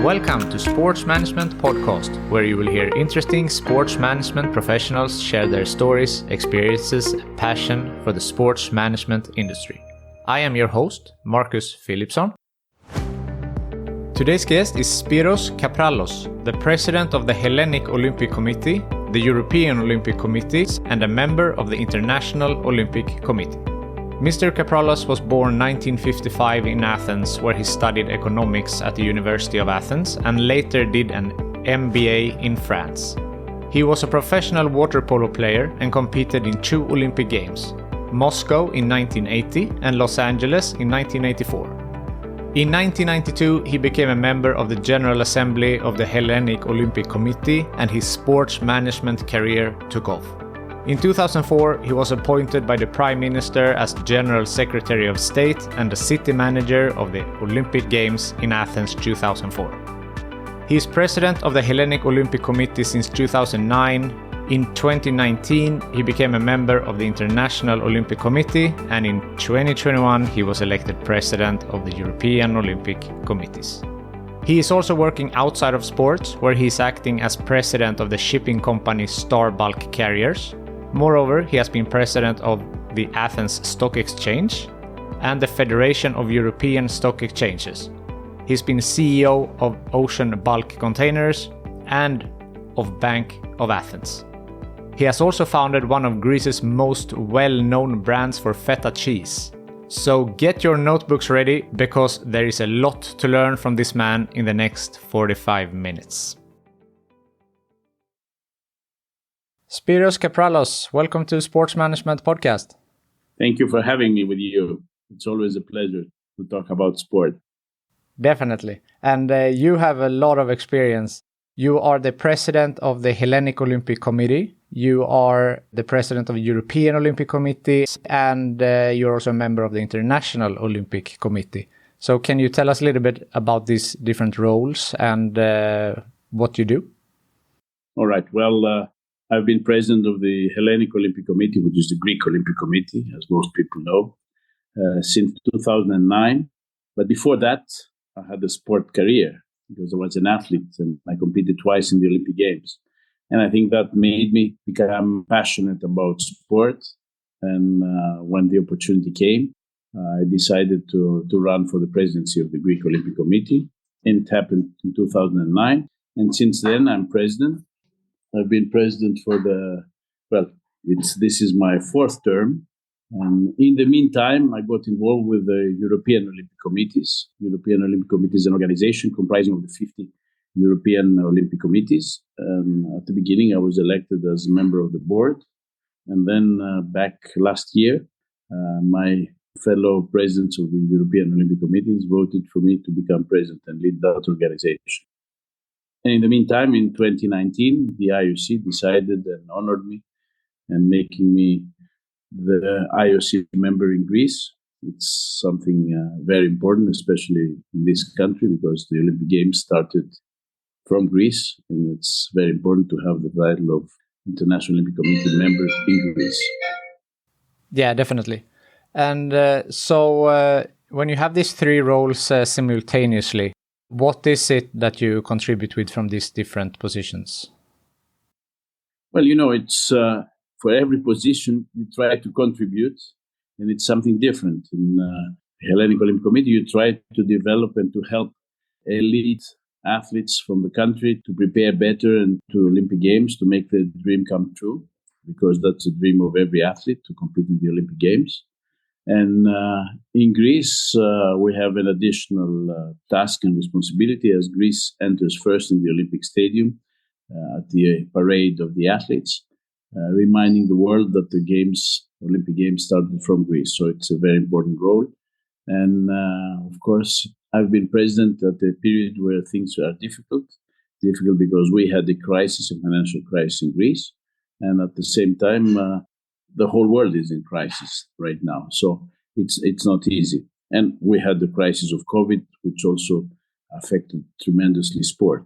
Welcome to Sports Management Podcast, where you will hear interesting sports management professionals share their stories, experiences, and passion for the sports management industry. I am your host, Marcus Philipson. Today's guest is Spyros Capralos, the president of the Hellenic Olympic Committee, the European Olympic Committee, and a member of the International Olympic Committee. Mr. Capralos was born 1955 in Athens, where he studied economics at the University of Athens and later did an MBA in France. He was a professional water polo player and competed in 2 Olympic Games, Moscow in 1980 and Los Angeles in 1984. In 1992, he became a member of the General Assembly of the Hellenic Olympic Committee and his sports management career took off. In 2004, he was appointed by the Prime Minister as General Secretary of State and the City Manager of the Olympic Games in Athens 2004. He is President of the Hellenic Olympic Committee since 2009. In 2019, he became a member of the International Olympic Committee, and in 2021, he was elected President of the European Olympic Committees. He is also working outside of sports, where he is acting as President of the shipping company Star Bulk Carriers. Moreover, he has been president of the Athens Stock Exchange and the Federation of European Stock Exchanges. He's been CEO of Ocean Bulk Containers and of Bank of Athens. He has also founded one of Greece's most well-known brands for feta cheese. So get your notebooks ready, because there is a lot to learn from this man in the next 45 minutes. Spyros Capralos, welcome to Sports Management Podcast. Thank you for having me with you. It's always a pleasure to talk about sport. Definitely. And you have a lot of experience. You are the president of the Hellenic Olympic Committee. You are the president of the European Olympic Committee, and you're also a member of the International Olympic Committee. So can you tell us a little bit about these different roles and what you do? All right. Well, I've been president of the Hellenic Olympic Committee, which is the Greek Olympic Committee, as most people know, since 2009. But before that, I had a sport career because I was an athlete and I competed twice in the Olympic Games. And I think that made me become passionate about sport. And when the opportunity came, I decided to run for the presidency of the Greek Olympic Committee. And it happened in 2009. And since then, I'm president. I've been president for this is my 4th term. And in the meantime, I got involved with the European Olympic Committees. European Olympic Committee is an organization comprising of the 50 European Olympic Committees. At the beginning, I was elected as a member of the board. And then back last year, my fellow presidents of the European Olympic Committees voted for me to become president and lead that organization. And in the meantime, in 2019, the IOC decided and honored me and making me the IOC member in Greece. It's something very important, especially in this country, because the Olympic Games started from Greece, and it's very important to have the title of International Olympic Committee member in Greece. Yeah, definitely. And so when you have these 3 roles simultaneously, what is it that you contribute with from these different positions? Well, it's for every position you try to contribute, and it's something different. In the Hellenic Olympic Committee, you try to develop and to help elite athletes from the country to prepare better and to Olympic Games, to make the dream come true, because that's a dream of every athlete, to compete in the Olympic Games. And in Greece, we have an additional task and responsibility as Greece enters first in the Olympic Stadium at the parade of the athletes, reminding the world that the Olympic Games started from Greece. So it's a very important role. And of course, I've been president at a period where things are difficult because we had a financial crisis in Greece. And at the same time, the whole world is in crisis right now. So it's not easy. And we had the crisis of COVID, which also affected tremendously sport.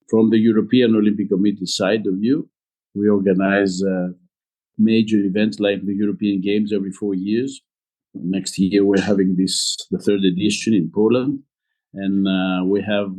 From the European Olympic Committee side of view, we organize major events like the European Games every 4 years. Next year, we're having the 3rd edition in Poland. And we have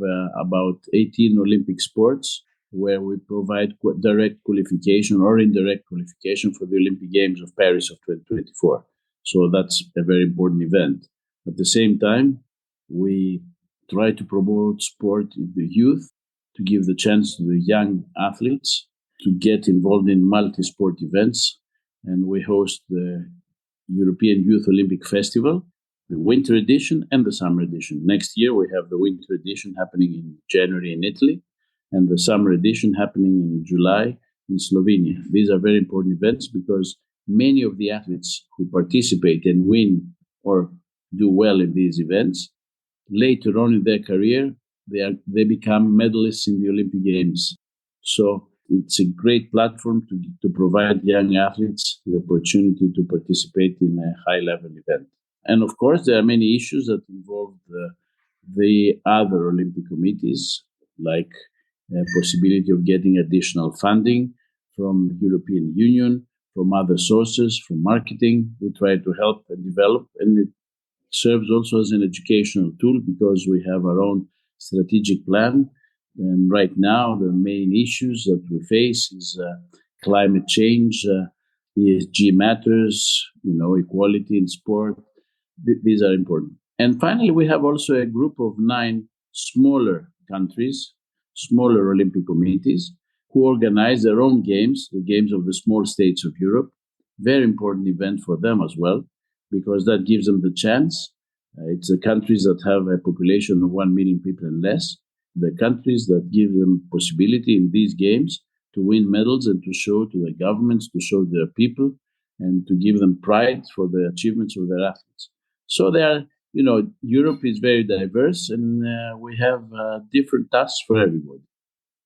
about 18 Olympic sports where we provide direct qualification or indirect qualification for the Olympic Games of Paris of 2024. So that's a very important event. At the same time, we try to promote sport in the youth, to give the chance to the young athletes to get involved in multi-sport events. And we host the European Youth Olympic Festival, the winter edition and the summer edition. Next year, we have the winter edition happening in January in Italy and the summer edition happening in July in Slovenia. These are very important events because many of the athletes who participate and win or do well in these events, later on in their career, they become medalists in the Olympic Games. So it's a great platform to provide young athletes the opportunity to participate in a high-level event. And of course, there are many issues that involve the other Olympic committees, like the possibility of getting additional funding from the European Union, from other sources, from marketing. We try to help and develop, and it serves also as an educational tool because we have our own strategic plan. And right now, the main issues that we face is climate change, ESG matters, equality in sport. These are important. And finally, we have also a group of 9 smaller countries, smaller Olympic committees, who organize their own games, the games of the small states of Europe. Very important event for them as well, because that gives them the chance. It's the countries that have a population of 1 million people and less, the countries that give them possibility in these games to win medals and to show to the governments, to show their people, and to give them pride for the achievements of their athletes. So Europe is very diverse, and we have different tasks for everybody.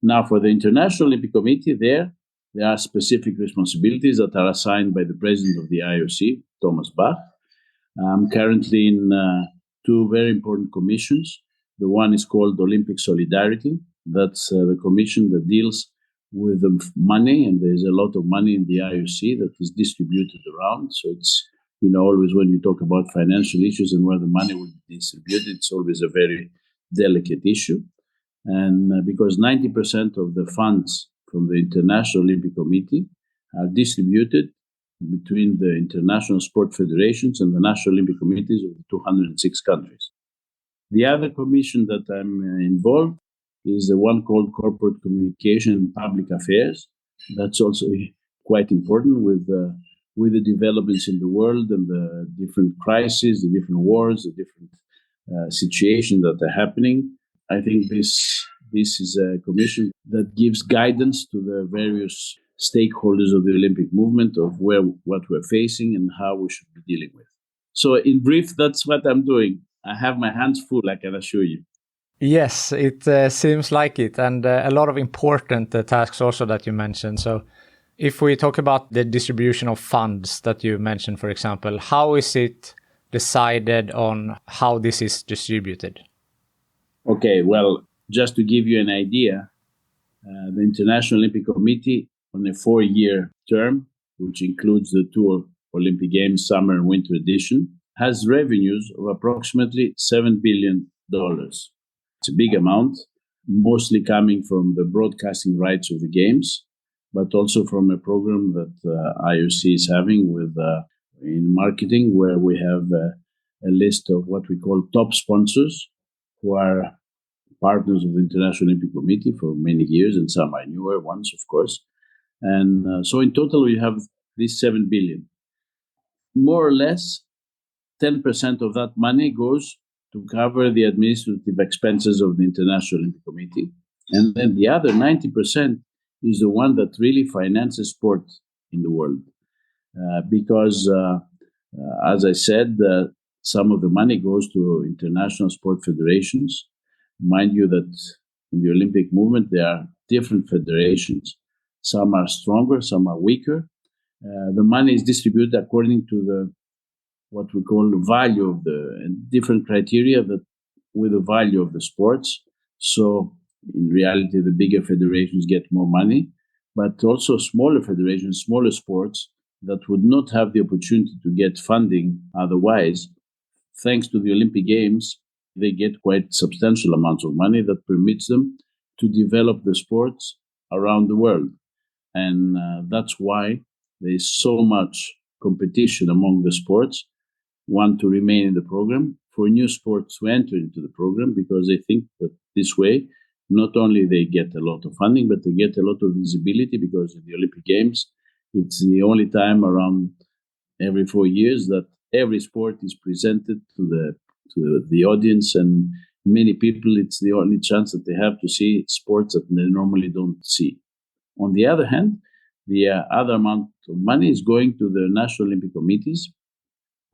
Now, for the International Olympic Committee, there are specific responsibilities that are assigned by the president of the IOC, Thomas Bach. I'm currently in 2 very important commissions. The one is called Olympic Solidarity. That's the commission that deals with the money, and there's a lot of money in the IOC that is distributed around. So it's, always when you talk about financial issues and where the money will be distributed, it's always a very delicate issue. And because 90% of the funds from the International Olympic Committee are distributed between the international sport federations and the national Olympic committees of the 206 countries. The other commission that I'm involved is the one called Corporate Communication and Public Affairs. That's also quite important with the developments in the world and the different crises, the different wars, the different situations that are happening. I think this is a commission that gives guidance to the various stakeholders of the Olympic movement of what we're facing and how we should be dealing with. So in brief, that's what I'm doing. I have my hands full, I can assure you. Yes, it seems like it, and a lot of important tasks also that you mentioned. So if we talk about the distribution of funds that you mentioned, for example, how is it decided on how this is distributed? Okay, well, just to give you an idea, the International Olympic Committee on a 4-year term, which includes the 2 Olympic Games summer and winter edition, has revenues of approximately $7 billion. It's a big amount, mostly coming from the broadcasting rights of the games, but also from a program that IOC is having with in marketing, where we have a list of what we call top sponsors who are partners of the International Olympic Committee for many years, and some are newer ones, of course. And so in total, we have this $7 billion. More or less, 10% of that money goes to cover the administrative expenses of the International Olympic Committee. And then the other 90% is the one that really finances sport in the world. Because, as I said, some of the money goes to international sport federations. Mind you that in the Olympic movement, there are different federations. Some are stronger, some are weaker. The money is distributed according to what we call the value of and different criteria that with the value of the sports. So in reality, the bigger federations get more money, but also smaller federations, smaller sports that would not have the opportunity to get funding otherwise, thanks to the Olympic Games, they get quite substantial amounts of money that permits them to develop the sports around the world. And that's why there is so much competition among the sports, want to remain in the program, for new sports to enter into the program, because they think that this way, not only they get a lot of funding, but they get a lot of visibility, because in the Olympic Games, it's the only time around every 4 years that every sport is presented to the audience, and many people, it's the only chance that they have to see sports that they normally don't see. On the other hand, the other amount of money is going to the national Olympic committees,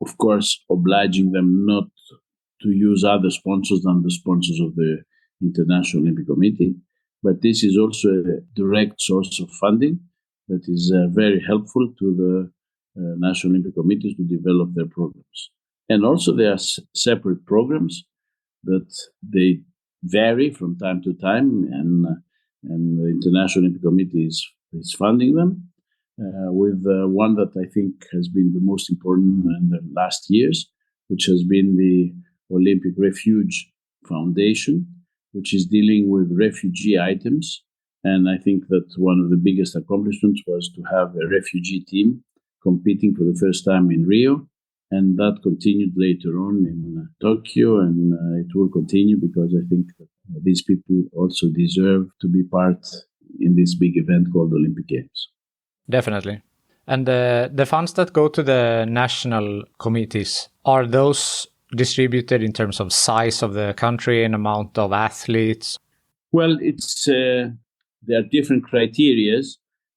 of course, obliging them not to use other sponsors than the sponsors of the International Olympic Committee. But this is also a direct source of funding that is very helpful to the national Olympic committees to develop their programs. And also there are separate programs that they vary from time to time, and the International Olympic Committee is funding them. With one that I think has been the most important in the last years, which has been the Olympic Refuge Foundation, which is dealing with refugee items. And I think that one of the biggest accomplishments was to have a refugee team competing for the first time in Rio. And that continued later on in Tokyo, and it will continue, because I think that these people also deserve to be part in this big event called Olympic Games. Definitely. And the funds that go to the national committees, are those distributed in terms of size of the country and amount of athletes? Well, there are different criteria.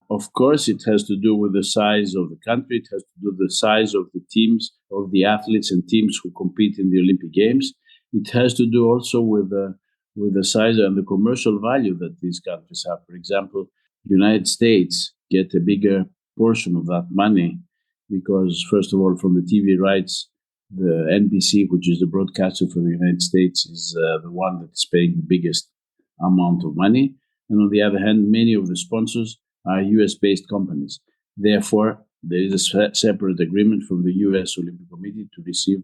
Of course, it has to do with the size of the country. It has to do with the size of the teams, of the athletes and teams who compete in the Olympic Games. It has to do also with the size and the commercial value that these countries have. For example, the United States get a bigger portion of that money because, first of all, from the TV rights, the NBC, which is the broadcaster for the United States, is the one that is paying the biggest amount of money. And on the other hand, many of the sponsors are US-based companies. Therefore, there is a separate agreement from the US Olympic Committee to receive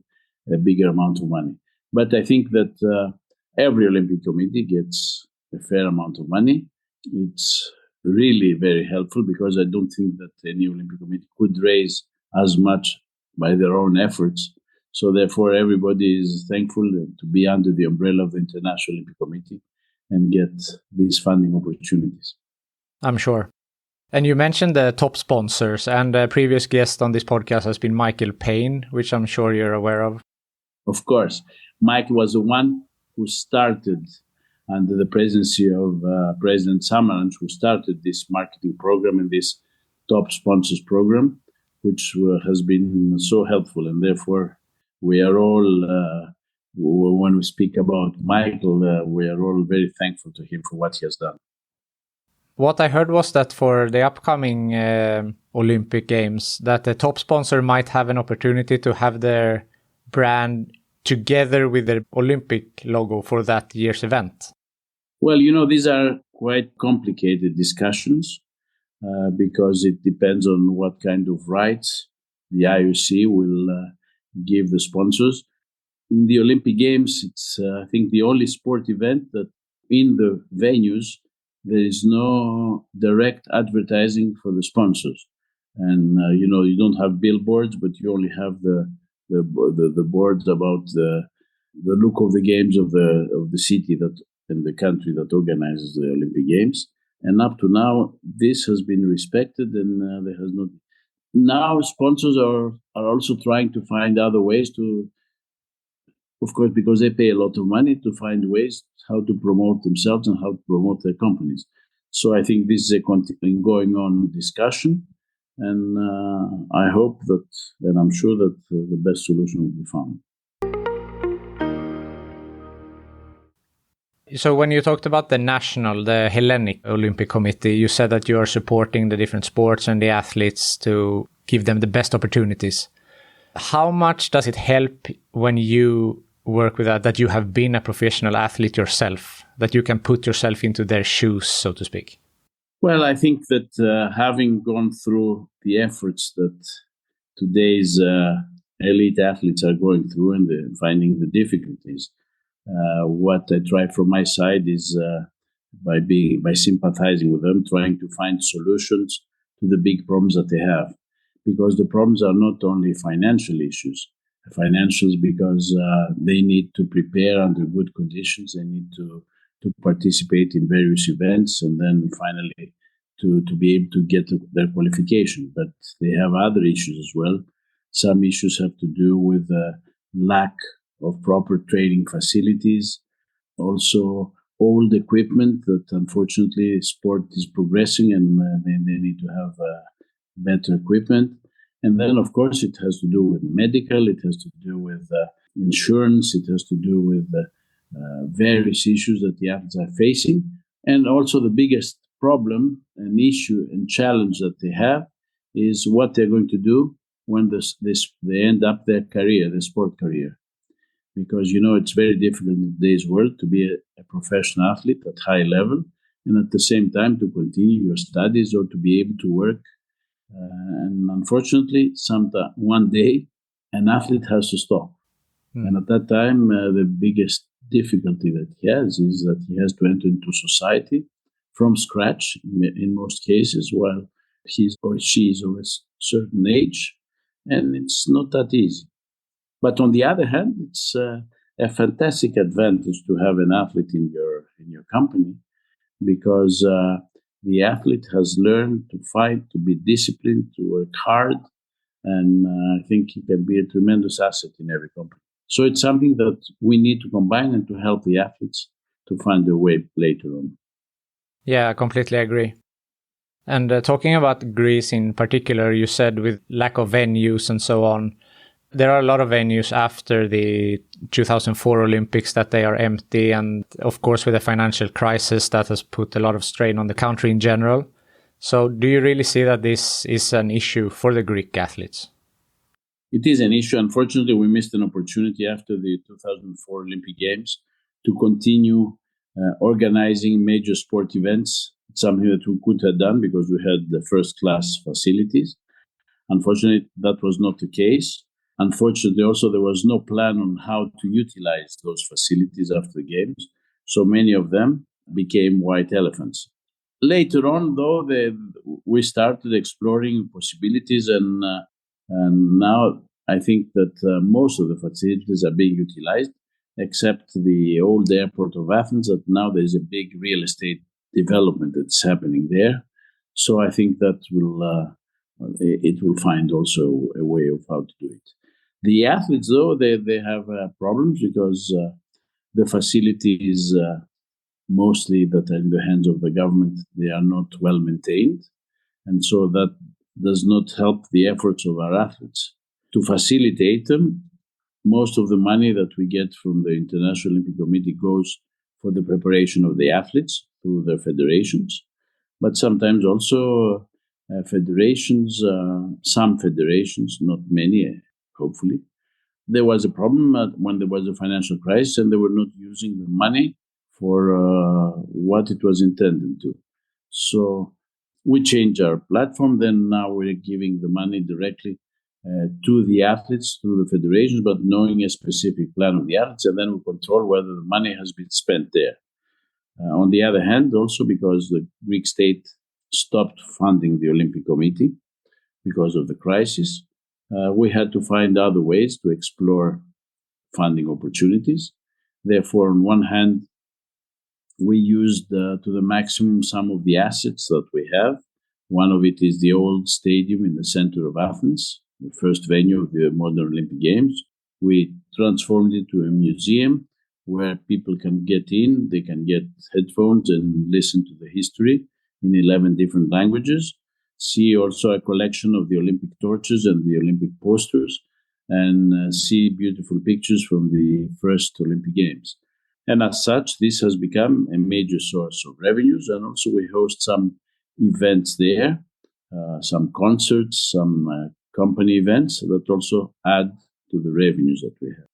a bigger amount of money. But I think that every Olympic Committee gets a fair amount of money. It's really very helpful, because I don't think that any Olympic Committee could raise as much by their own efforts. So therefore, everybody is thankful to be under the umbrella of the International Olympic Committee and get these funding opportunities. I'm sure. And you mentioned the top sponsors, and a previous guest on this podcast has been Michael Payne, which I'm sure you're aware of. Of course. Michael was the one who started, under the presidency of President Samaranch, who started this marketing program and this top sponsors program, which has been so helpful. And therefore, we are all, when we speak about Michael, we are all very thankful to him for what he has done. What I heard was that for the upcoming Olympic Games, that the top sponsor might have an opportunity to have their brand together with the Olympic logo for that year's event. Well, these are quite complicated discussions because it depends on what kind of rights the IOC will give the sponsors. In the Olympic Games, it's, I think, the only sport event that in the venues, there is no direct advertising for the sponsors. And, you don't have billboards, but you only have the boards about the look of the games of the city that and the country that organizes the Olympic Games. And up to now, this has been respected, and there has not. Now, sponsors are also trying to find other ways to, of course, because they pay a lot of money, to find ways how to promote themselves and how to promote their companies. So I think this is a going on discussion, and I hope that, and I'm sure that the best solution will be found. So when you talked about the Hellenic Olympic Committee, you said that you are supporting the different sports and the athletes to give them the best opportunities. How much does it help when you work with that you have been a professional athlete yourself, that you can put yourself into their shoes, so to speak? Well, I think that having gone through the efforts that today's elite athletes are going through and finding the difficulties, What I try from my side is by sympathizing with them, trying to find solutions to the big problems that they have, because the problems are not only financial issues. Financials because they need to prepare under good conditions. They need to participate in various events, and then finally to be able to get their qualification. But they have other issues as well. Some issues have to do with lack of proper training facilities, also old equipment that unfortunately sport is progressing, and they need to have better equipment. And then, of course, it has to do with medical, it has to do with insurance, it has to do with various issues that the athletes are facing. And also the biggest problem, an issue and challenge that they have is what they're going to do when they end up their career, their sport career. Because, it's very difficult in today's world to be a professional athlete at high level and at the same time to continue your studies or to be able to work. And unfortunately, one day, an athlete has to stop. And at that time, the biggest difficulty that he has is that he has to enter into society from scratch in most cases, while he or she is of a certain age. And it's not that easy. But on the other hand, it's a fantastic advantage to have an athlete in your company, because the athlete has learned to fight, to be disciplined, to work hard, and I think he can be a tremendous asset in every company. So it's something that we need to combine and to help the athletes to find their way later on. Yeah, I completely agree. And talking about Greece in particular, you said with lack of venues and so on, there are a lot of venues after the 2004 Olympics that they are empty. And of course, with the financial crisis, that has put a lot of strain on the country in general. So do you really see that this is an issue for the Greek athletes? It is an issue. Unfortunately, we missed an opportunity after the 2004 Olympic Games to continue organizing major sport events. It's something that we could have done because we had the first-class facilities. Unfortunately, that was not the case. Unfortunately, also, there was no plan on how to utilize those facilities after the Games. So many of them became white elephants. Later on, though, we started exploring possibilities, and now I think that most of the facilities are being utilized, except the old airport of Athens, that now there's a big real estate development that's happening there. So I think that it will find also a way of how to do it. The athletes, though, they have problems because the facilities mostly that are in the hands of the government, they are not well maintained. And so that does not help the efforts of our athletes. To facilitate them, most of the money that we get from the International Olympic Committee goes for the preparation of the athletes through their federations. But sometimes also federations, some federations, not many, hopefully. There was a problem when there was a financial crisis and they were not using the money for what it was intended to. So we changed our platform. Then now we're giving the money directly to the athletes through the federations, but knowing a specific plan of the athletes, and then we control whether the money has been spent there. On the other hand, also because the Greek state stopped funding the Olympic Committee because of the crisis, we had to find other ways to explore funding opportunities. Therefore, on one hand, we used to the maximum some of the assets that we have. One of it is the old stadium in the center of Athens, the first venue of the modern Olympic Games. We transformed it to a museum where people can get in, they can get headphones and listen to the history in 11 different languages. See also a collection of the Olympic torches and the Olympic posters, and see beautiful pictures from the first Olympic Games. And as such, this has become a major source of revenues. And also we host some events there, some concerts, some company events that also add to the revenues that we have.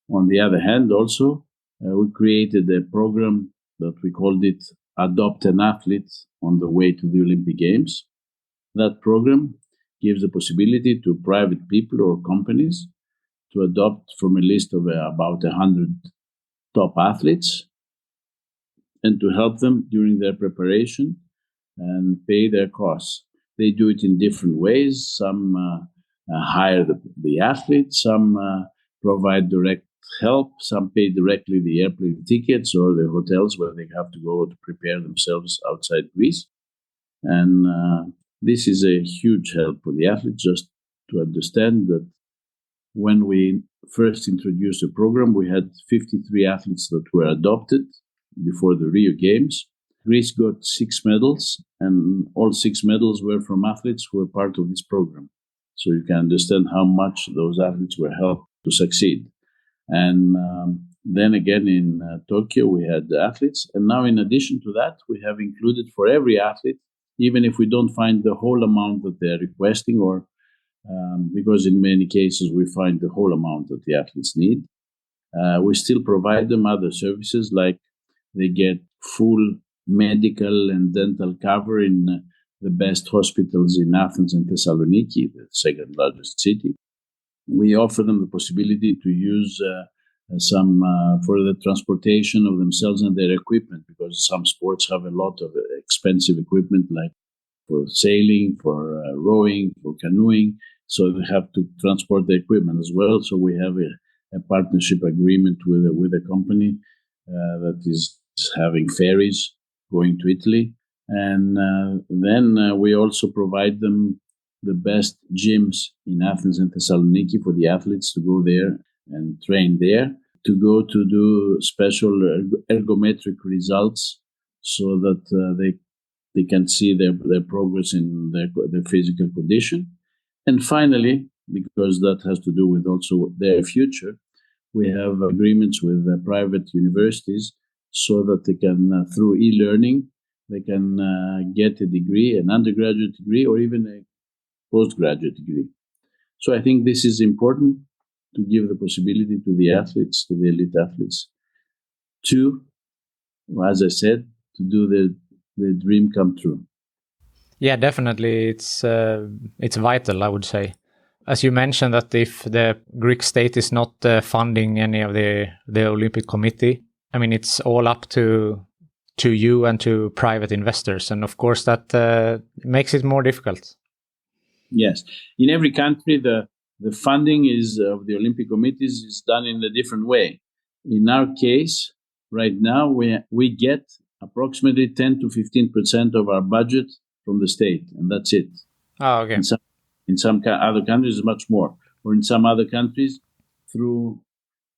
On the other hand, also, we created a program that we called it Adopt an Athlete on the Way to the Olympic Games. That program gives the possibility to private people or companies to adopt from a list of about 100 top athletes and to help them during their preparation and pay their costs. They do it in different ways. Some hire the athletes, some provide direct help, some pay directly the airplane tickets or the hotels where they have to go to prepare themselves outside Greece. And this is a huge help for the athletes, just to understand that when we first introduced the program, we had 53 athletes that were adopted before the Rio Games. Greece got 6 medals, and all 6 medals were from athletes who were part of this program. So you can understand how much those athletes were helped to succeed. And then again in Tokyo, we had the athletes. And now in addition to that, we have included for every athlete, even if we don't find the whole amount that they're requesting, or because in many cases we find the whole amount that the athletes need, we still provide them other services, like they get full medical and dental cover in the best hospitals in Athens and Thessaloniki, the second largest city. We offer them the possibility to use some for the transportation of themselves and their equipment, because some sports have a lot of expensive equipment, like for sailing, for rowing, for canoeing. So they have to transport the equipment as well. So we have a partnership agreement with a company that is having ferries going to Italy. And then we also provide them the best gyms in Athens and Thessaloniki for the athletes to go there and train there, to go to do special ergometric results so that they can see their progress in their physical condition. And finally, because that has to do with also their future, we have agreements with private universities so that they can, through e-learning, they can get a degree, an undergraduate degree, or even a postgraduate degree. So I think this is important, to give the possibility to the athletes, to the elite athletes, to, as I said, to do the dream come true. Yeah, definitely. It's vital, I would say. As you mentioned, that if the Greek state is not funding any of the Olympic Committee, I mean, it's all up to you and to private investors. And of course, that makes it more difficult. Yes. In every country, the funding of the Olympic committees is done in a different way. In our case, right now, we get approximately 10 to 15% of our budget from the state, and that's it. Oh, okay. In some other countries, it's much more. Or in some other countries, through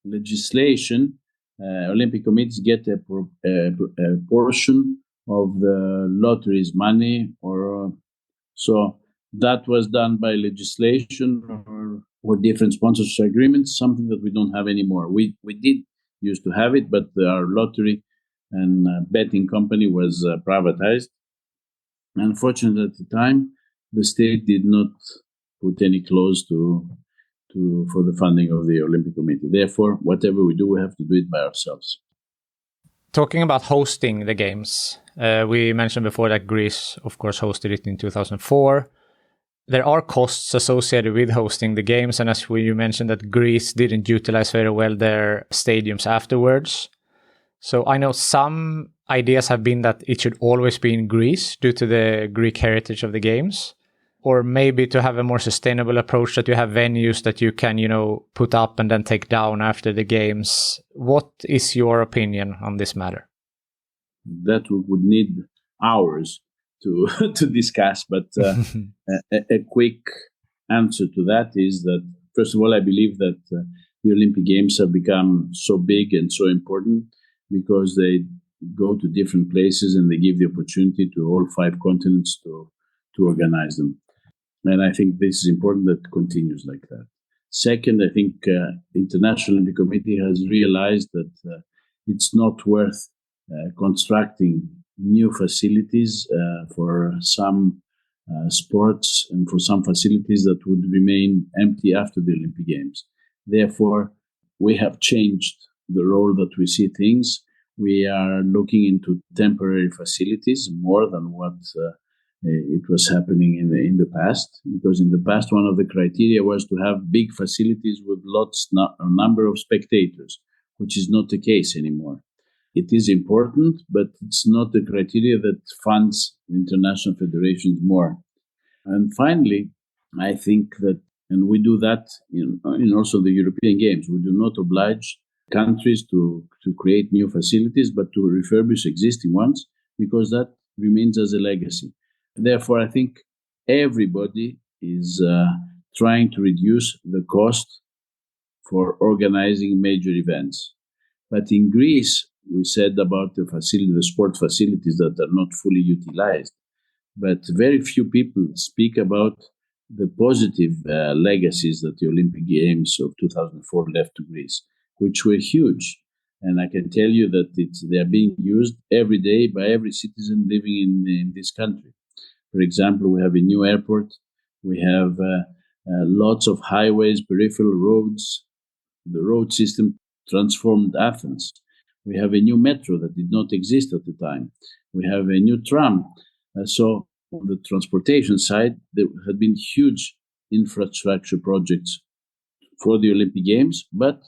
legislation, Olympic committees get a portion of the lottery's money, or so that was done by legislation or different sponsorship agreements, something that we don't have anymore. We did used to have it, but our lottery and betting company was privatized. Unfortunately, at the time, the state did not put any clause for the funding of the Olympic Committee. Therefore, whatever we do, we have to do it by ourselves. Talking about hosting the games, we mentioned before that Greece, of course, hosted it in 2004. There are costs associated with hosting the games, and as you mentioned, that Greece didn't utilize very well their stadiums afterwards. So I know some ideas have been that it should always be in Greece due to the Greek heritage of the games, or maybe to have a more sustainable approach, that you have venues that you can, put up and then take down after the games. What is your opinion on this matter? That would need hours to discuss, but a quick answer to that is that, first of all, I believe that the Olympic Games have become so big and so important because they go to different places and they give the opportunity to all 5 continents to organize them. And I think this is important that it continues like that. Second, I think International Olympic Committee has realized that it's not worth constructing new facilities for some sports and for some facilities that would remain empty after the Olympic Games. Therefore, we have changed the role that we see things. We are looking into temporary facilities more than what it was happening in the past, because in the past, one of the criteria was to have big facilities with a number of spectators which is not the case anymore. It is important, but it's not the criteria that funds international federations more. And finally, I think that, and we do that in also the European Games, we do not oblige countries to create new facilities, but to refurbish existing ones, because that remains as a legacy. Therefore, I think everybody is trying to reduce the cost for organizing major events. But in Greece, we said about the sport facilities that are not fully utilized. But very few people speak about the positive legacies that the Olympic Games of 2004 left to Greece, which were huge. And I can tell you that they are being used every day by every citizen living in this country. For example, we have a new airport. We have lots of highways, peripheral roads. The road system transformed Athens. We have a new metro that did not exist at the time. We have a new tram. So on the transportation side, there had been huge infrastructure projects for the Olympic Games, but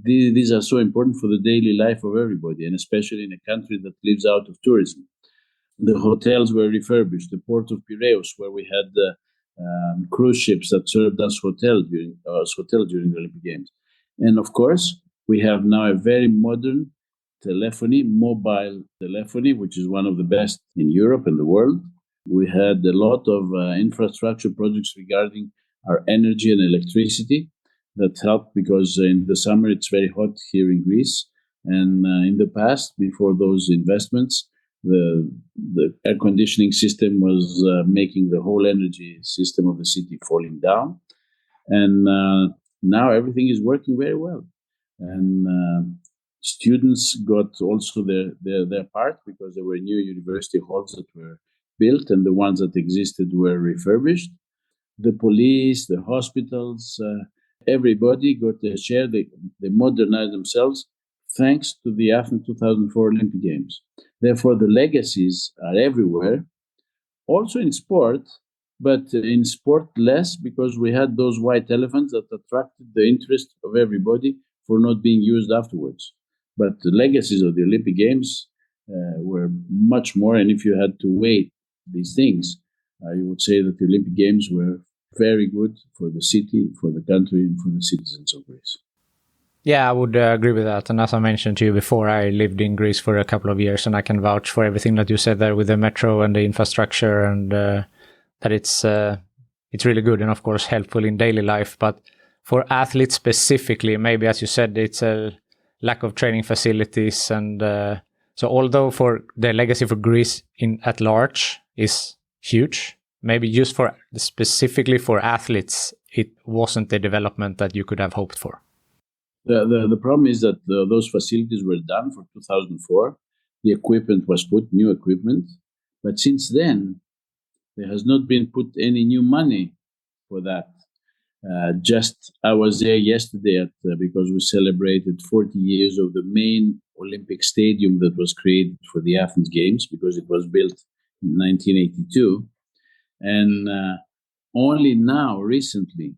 these are so important for the daily life of everybody, and especially in a country that lives out of tourism. The hotels were refurbished. The port of Piraeus, where we had cruise ships that served as hotel during the Olympic Games. And of course, we have now a very modern mobile telephony, which is one of the best in Europe and the world. We had a lot of infrastructure projects regarding our energy and electricity that helped, because in the summer it's very hot here in Greece. And in the past, before those investments, the air conditioning system was making the whole energy system of the city falling down. And now everything is working very well. And students got also their part, because there were new university halls that were built, and the ones that existed were refurbished. The police, the hospitals, everybody got their share. They modernized themselves thanks to the Athens 2004 Olympic Games. Therefore, the legacies are everywhere, also in sport, but in sport less, because we had those white elephants that attracted the interest of everybody for not being used afterwards. But the legacies of the Olympic Games were much more, and if you had to weigh these things, you would say that the Olympic Games were very good for the city, for the country, and for the citizens of Greece. Yeah, I would agree with that. And as I mentioned to you before, I lived in Greece for a couple of years, and I can vouch for everything that you said there with the metro and the infrastructure, and that it's really good and, of course, helpful in daily life. But for athletes specifically, maybe, as you said, it's a lack of training facilities. And so although for the legacy for Greece at large is huge, maybe just specifically for athletes, it wasn't the development that you could have hoped for. The problem is that those facilities were done for 2004. The equipment was put, new equipment. But since then, there has not been put any new money for that. I was there yesterday because we celebrated 40 years of the main Olympic stadium that was created for the Athens Games, because it was built in 1982. And only now, recently,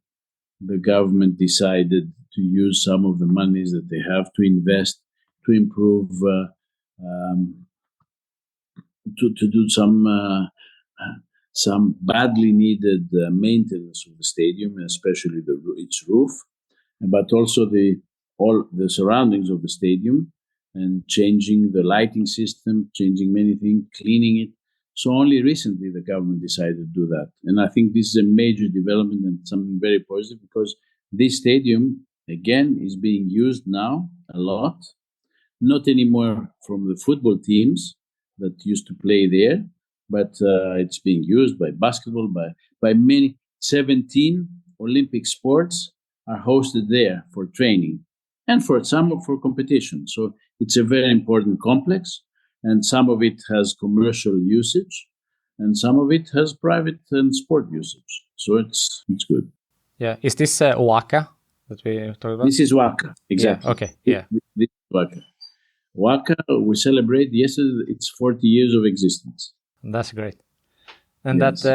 the government decided to use some of the monies that they have to invest, to improve, to do some badly needed maintenance of the stadium, especially its roof, but also all the surroundings of the stadium, and changing the lighting system, changing many things, cleaning it. So only recently the government decided to do that. And I think this is a major development and something very positive, because this stadium, again, is being used now a lot, not anymore from the football teams that used to play there, but it's being used by basketball, by many. 17 Olympic sports are hosted there for training, and for competition. So it's a very important complex, and some of it has commercial usage, and some of it has private and sport usage. So it's good. Yeah. Is this Waka that we talked about? This is Waka, exactly. Yeah. Okay, yeah. This is Waka. Waka, we celebrate yesterday its 40 years of existence. That's great. And yes.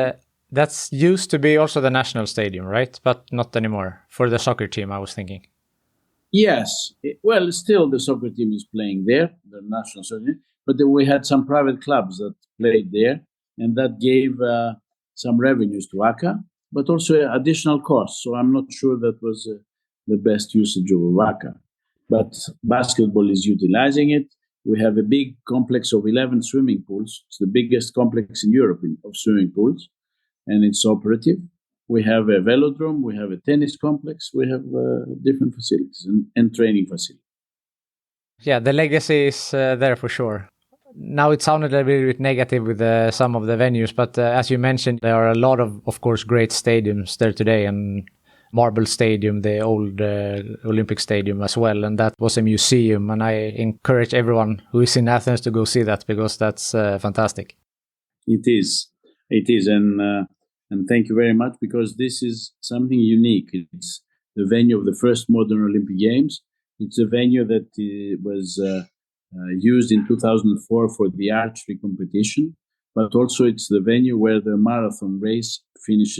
that's used to be also the national stadium, right? But not anymore. For the soccer team, I was thinking. Yes. Well, still the soccer team is playing there, the national soccer team, but then we had some private clubs that played there, and that gave some revenues to ACA, but also additional costs. So I'm not sure that was the best usage of ACA. But basketball is utilizing it. We have a big complex of 11 swimming pools. It's the biggest complex in Europe of swimming pools, and it's operative. We have a velodrome, we have a tennis complex, we have different facilities and training facilities. Yeah, the legacy is there for sure. Now it sounded a little bit negative with some of the venues, but as you mentioned, there are a lot of course, great stadiums there today, and Marble Stadium, the old Olympic Stadium as well, and that was a museum, and I encourage everyone who is in Athens to go see that because that's fantastic. It is, and thank you very much, because this is something unique. It's the venue of the first modern Olympic Games. It's a venue that was used in 2004 for the archery competition, but also it's the venue where the marathon race finished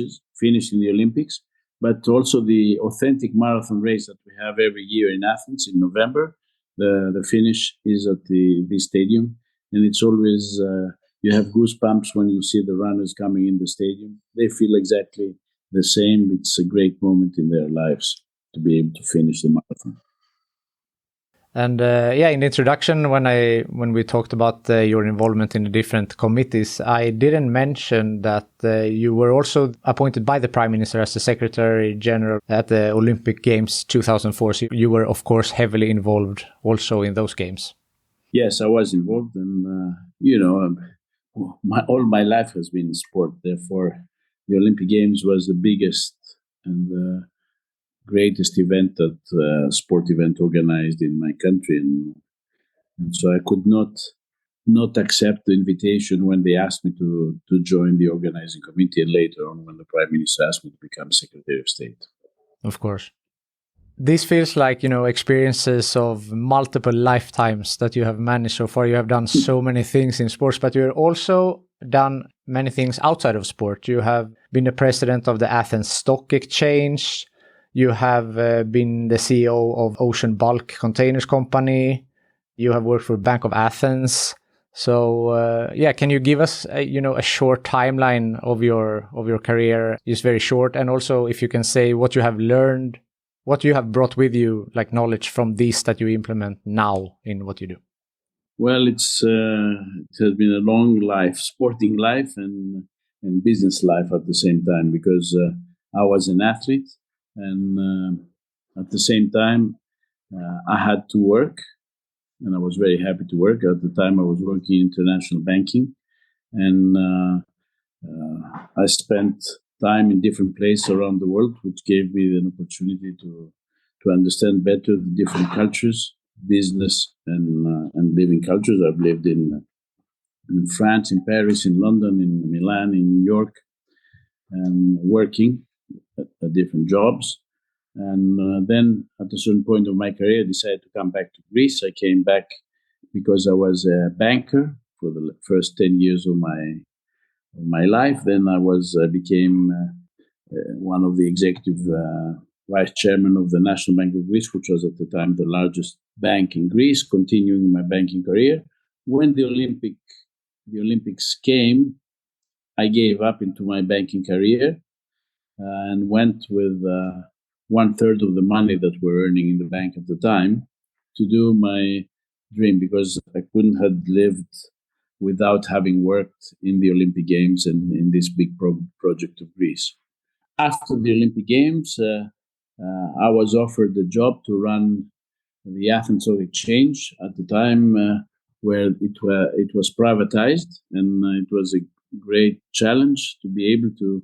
in the Olympics, but also the authentic marathon race that we have every year in Athens in November. The finish is at the stadium, and it's always you have goosebumps when you see the runners coming in the stadium. They feel exactly the same. It's a great moment in their lives to be able to finish the marathon. And in the introduction, when we talked about your involvement in the different committees, I didn't mention that you were also appointed by the Prime Minister as the Secretary General at the Olympic Games 2004. So you were, of course, heavily involved also in those games. Yes, I was involved, and all my life has been in sport. Therefore, the Olympic Games was the biggest and greatest event sport event organized in my country, and so I could not accept the invitation when they asked me to join the organizing committee, and later on when the Prime Minister asked me to become Secretary of State. Of course. This feels like, experiences of multiple lifetimes that you have managed so far. You have done so many things in sports, but you've also done many things outside of sport. You have been the president of the Athens Stock Exchange. You have been the CEO of Ocean Bulk Containers Company. You have worked for Bank of Athens. So, can you give us, a short timeline of your career? Just very short. And also, if you can say what you have learned, what you have brought with you, like knowledge from this that you implement now in what you do. Well, it has been a long life, sporting life and business life at the same time, because I was an athlete, and at the same time I had to work, and I was very happy to work. At the time I was working in international banking, and I spent time in different places around the world, which gave me an opportunity to understand better the different cultures, business and living cultures. I've lived in France, in Paris, in London, in Milan, in New York, and working at different jobs. And then at a certain point of my career, I decided to come back to Greece. I came back because I was a banker for the first 10 years of my life. Then I became one of the executive vice chairman of the National Bank of Greece, which was at the time the largest bank in Greece, continuing my banking career. When the Olympics came, I gave up into my banking career and went with 1/3 of the money that we're earning in the bank at the time to do my dream, because I couldn't have lived without having worked in the Olympic Games and in this big project of Greece. After the Olympic Games, I was offered the job to run the Athens Stock Exchange at the time where it was privatized, and it was a great challenge to be able to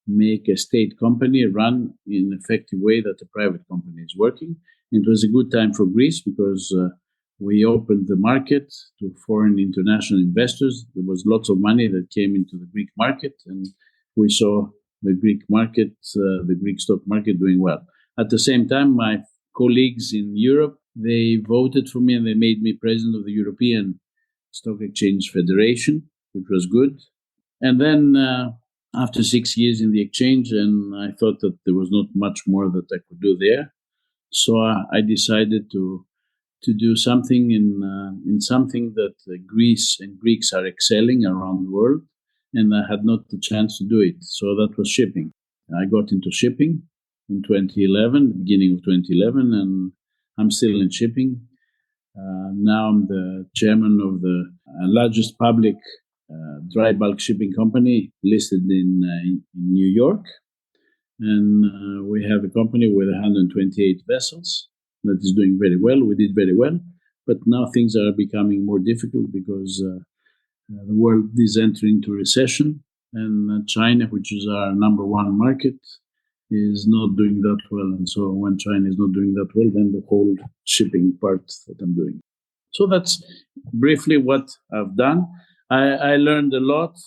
make a state company run in an effective way that a private company is working. It was a good time for Greece because we opened the market to foreign international investors. There was lots of money that came into the Greek market, and we saw the Greek market, the Greek stock market doing well. At the same time, my colleagues in Europe, they voted for me and they made me president of the European Stock Exchange Federation, which was good. And then after 6 years in the exchange, and I thought that there was not much more that I could do there. So I decided to do something in something that Greece and Greeks are excelling around the world, and I had not the chance to do it. So that was shipping. I got into shipping in 2011, beginning of 2011, and I'm still in shipping. Now I'm the chairman of the largest public dry bulk shipping company listed in New York. And we have a company with 128 vessels that is doing very well. We did very well. But now things are becoming more difficult because the world is entering into recession. And China, which is our number one market, is not doing that well. And so when China is not doing that well, then the whole shipping part that I'm doing. So that's briefly what I've done. I learned a lot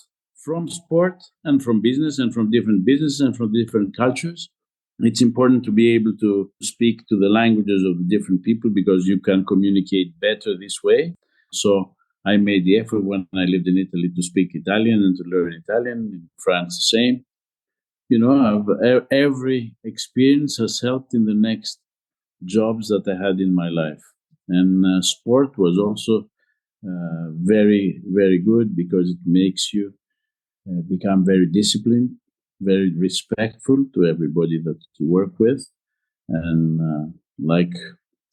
from sport and from business and from different businesses and from different cultures. It's important to be able to speak to the languages of the different people because you can communicate better this way. So I made the effort when I lived in Italy to speak Italian and to learn Italian. In France, the same. You know, every experience has helped in the next jobs that I had in my life. And sport was also very, very good because it makes you become very disciplined, very respectful to everybody that you work with. And like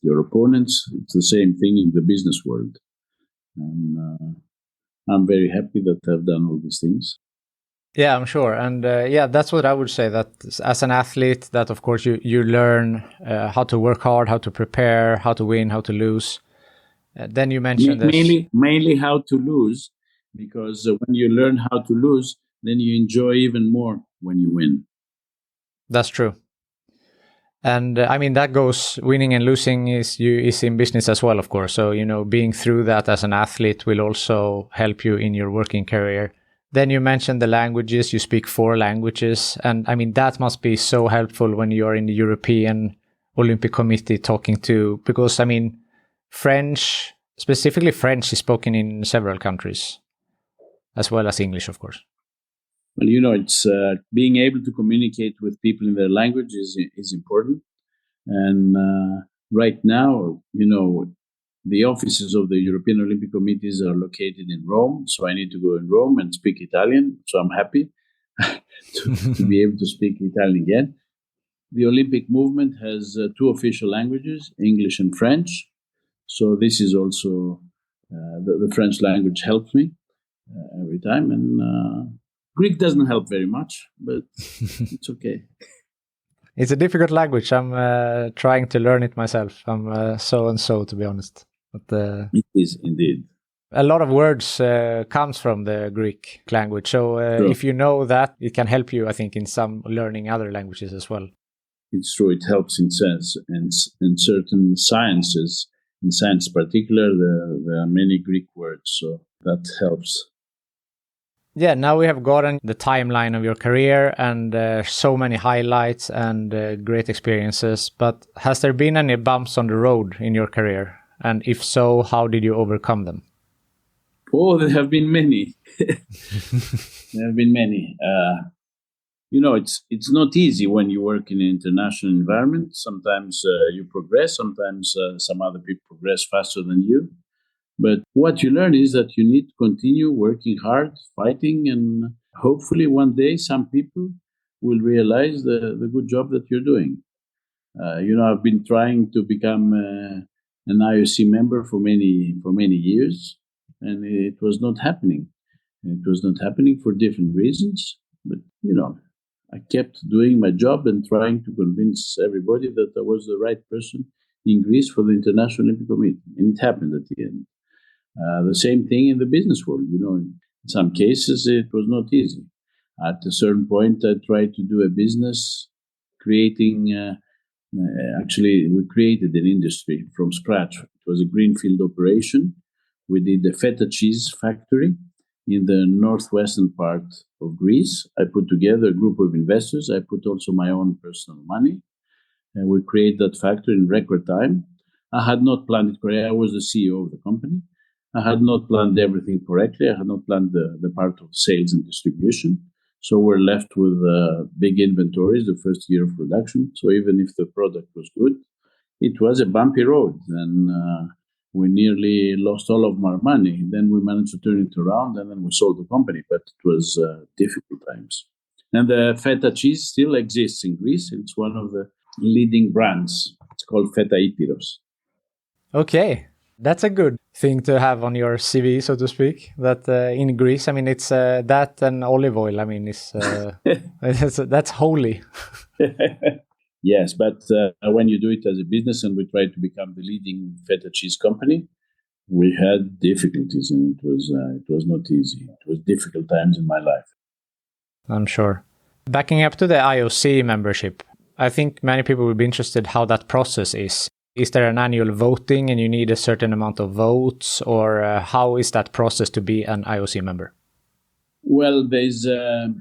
your opponents, it's the same thing in the business world. And I'm very happy that I've done all these things. Yeah, I'm sure. And that's what I would say, that as an athlete, that of course you learn how to work hard, how to prepare, how to win, how to lose. Then you mentioned mainly how to lose, because when you learn how to lose, then you enjoy even more when you win. That's true. And I mean, that goes, winning and losing is in business as well, of course. So, you know, being through that as an athlete will also help you in your working career. Then you mentioned the languages, you speak 4 languages. And I mean, that must be so helpful when you're in the European Olympic Committee talking to, because I mean, French, specifically French, is spoken in several countries, as well as English, of course. Well, you know, it's being able to communicate with people in their language is important. And right now, you know, the offices of the European Olympic Committees are located in Rome. So I need to go in Rome and speak Italian. So I'm happy to be able to speak Italian again. The Olympic movement has 2 official languages, English and French. So this is also, the French language helps me every time. And Greek doesn't help very much, but it's okay. It's a difficult language. I'm trying to learn it myself. I'm so, to be honest. But it is indeed. A lot of words comes from the Greek language. So if you know that, it can help you, I think, in some learning other languages as well. It's true. It helps in sense and in certain sciences. In science, particular, there are many Greek words, so that helps. Yeah, now we have gotten the timeline of your career and so many highlights and great experiences. But has there been any bumps on the road in your career? And if so, how did you overcome them? Oh, there have been many. There have been many. You know, it's not easy when you work in an international environment. Sometimes you progress, sometimes some other people progress faster than you. But what you learn is that you need to continue working hard, fighting, and hopefully one day some people will realize the good job that you're doing. You know, I've been trying to become an IOC member for many years, and it was not happening. It was not happening for different reasons, but you know, I kept doing my job and trying to convince everybody that I was the right person in Greece for the International Olympic Committee, and it happened at the end. The same thing in the business world. You know, in some cases it was not easy. At a certain point, I tried to do a business, creating. Actually, we created an industry from scratch. It was a greenfield operation. We did a feta cheese factory in the northwestern part of Greece. I put together a group of investors. I put also my own personal money, and we created that factory in record time. I had not planned it correctly. I was the CEO of the company. I had not planned everything correctly. I had not planned the part of sales and distribution. So we're left with big inventories the first year of production. So even if the product was good, it was a bumpy road, and we nearly lost all of our money. Then we managed to turn it around, and then we sold the company, but it was difficult times. And the feta cheese still exists in Greece. It's one of the leading brands. It's called Feta Ipyros. Okay, that's a good thing to have on your CV, so to speak. That in Greece, I mean, it's that and olive oil. I mean, it's that's holy. Yes, but when you do it as a business, and we tried to become the leading feta cheese company, we had difficulties, and it was not easy. It was difficult times in my life. I'm sure. Backing up to the IOC membership, I think many people will be interested how that process is. Is there an annual voting and you need a certain amount of votes, or how is that process to be an IOC member? Well, there's a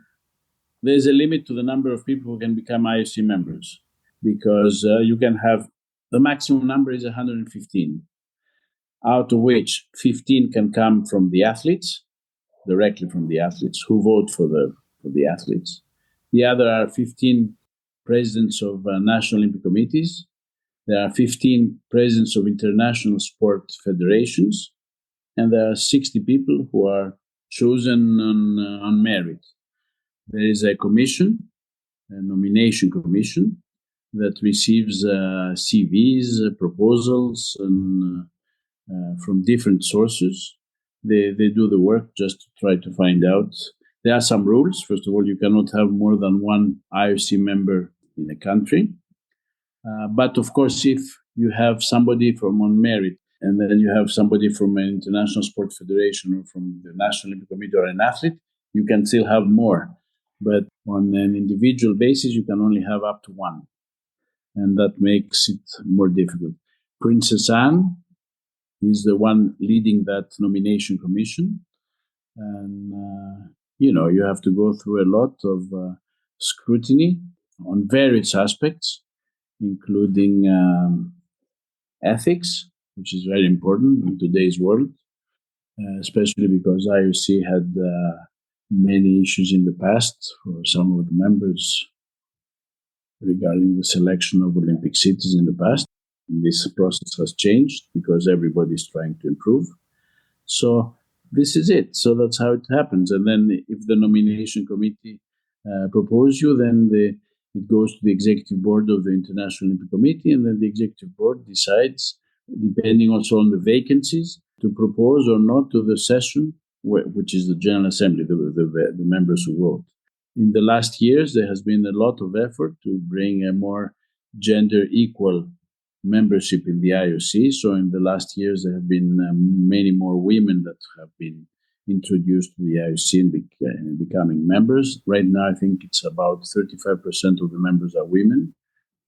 limit to the number of people who can become IOC members, because you can have, the maximum number is 115, out of which 15 can come from the athletes, directly from the athletes who vote for the athletes. The other are 15 presidents of national Olympic committees. There are 15 presidents of international sport federations, and there are 60 people who are chosen on merit. There is a commission, a nomination commission, that receives CVs, proposals, and from different sources. They do the work just to try to find out. There are some rules. First of all, you cannot have more than one IOC member in a country. But of course, if you have somebody from on merit, and then you have somebody from an international sport federation or from the National Olympic Committee or an athlete, you can still have more. But on an individual basis, you can only have up to one. And that makes it more difficult. Princess Anne is the one leading that nomination commission. And, you have to go through a lot of scrutiny on various aspects, including ethics, which is very important in today's world, especially because IOC had many issues in the past for some of the members regarding the selection of Olympic cities in the past. And this process has changed because everybody is trying to improve. So this is it. So that's how it happens. And then if the nomination committee proposes you, then it goes to the executive board of the International Olympic Committee, and then the executive board decides, depending also on the vacancies, to propose or not to the session, which is the General Assembly, the members who vote. In the last years, there has been a lot of effort to bring a more gender equal membership in the IOC. So in the last years, there have been many more women that have been introduced to the IOC and becoming members. Right now, I think it's about 35% of the members are women.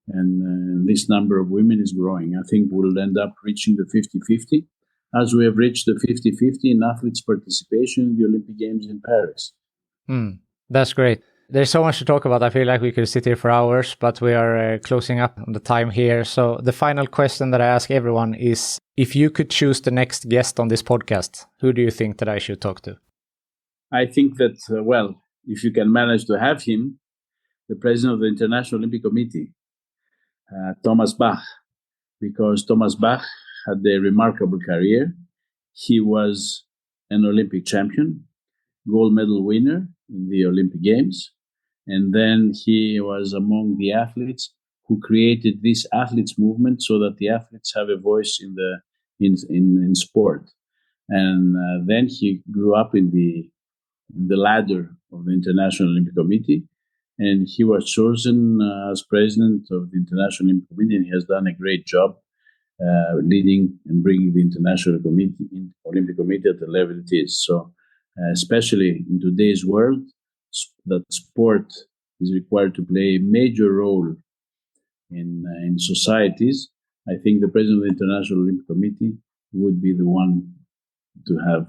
And this number of women is growing. I think we'll end up reaching the 50-50, as we have reached the 50-50 in athletes' participation in the Olympic Games in Paris. That's great. There's so much to talk about. I feel like we could sit here for hours, but we are closing up on the time here. So the final question that I ask everyone is, if you could choose the next guest on this podcast, who do you think that I should talk to? I think that, if you can manage to have him, the president of the International Olympic Committee, Thomas Bach, because Thomas Bach had a remarkable career. He was an Olympic champion, gold medal winner in the Olympic Games. And then he was among the athletes who created this athletes movement so that the athletes have a voice in sport. And then he grew up in the ladder of the International Olympic Committee, and he was chosen as president of the International Olympic Committee, and he has done a great job leading and bringing the International Olympic Committee at the level it is. So, especially in today's world, that sport is required to play a major role in societies, I think the president of the International Olympic Committee would be the one to have.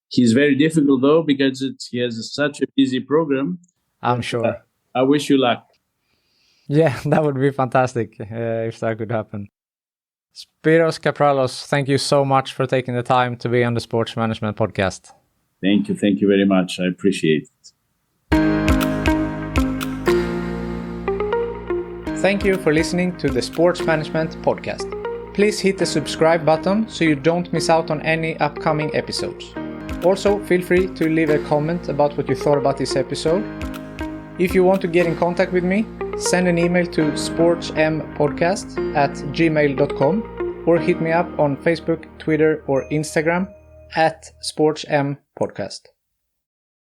He's very difficult, though, because he has such a busy program. I'm sure. I wish you luck. Yeah, that would be fantastic if that could happen. Spyros Capralos, thank you so much for taking the time to be on the Sports Management Podcast. Thank you. Thank you very much. I appreciate it. Thank you for listening to the Sports Management Podcast. Please hit the subscribe button so you don't miss out on any upcoming episodes. Also, feel free to leave a comment about what you thought about this episode. If you want to get in contact with me, send an email to sportsmpodcast@gmail.com or hit me up on Facebook, Twitter or Instagram @sportsmpodcast.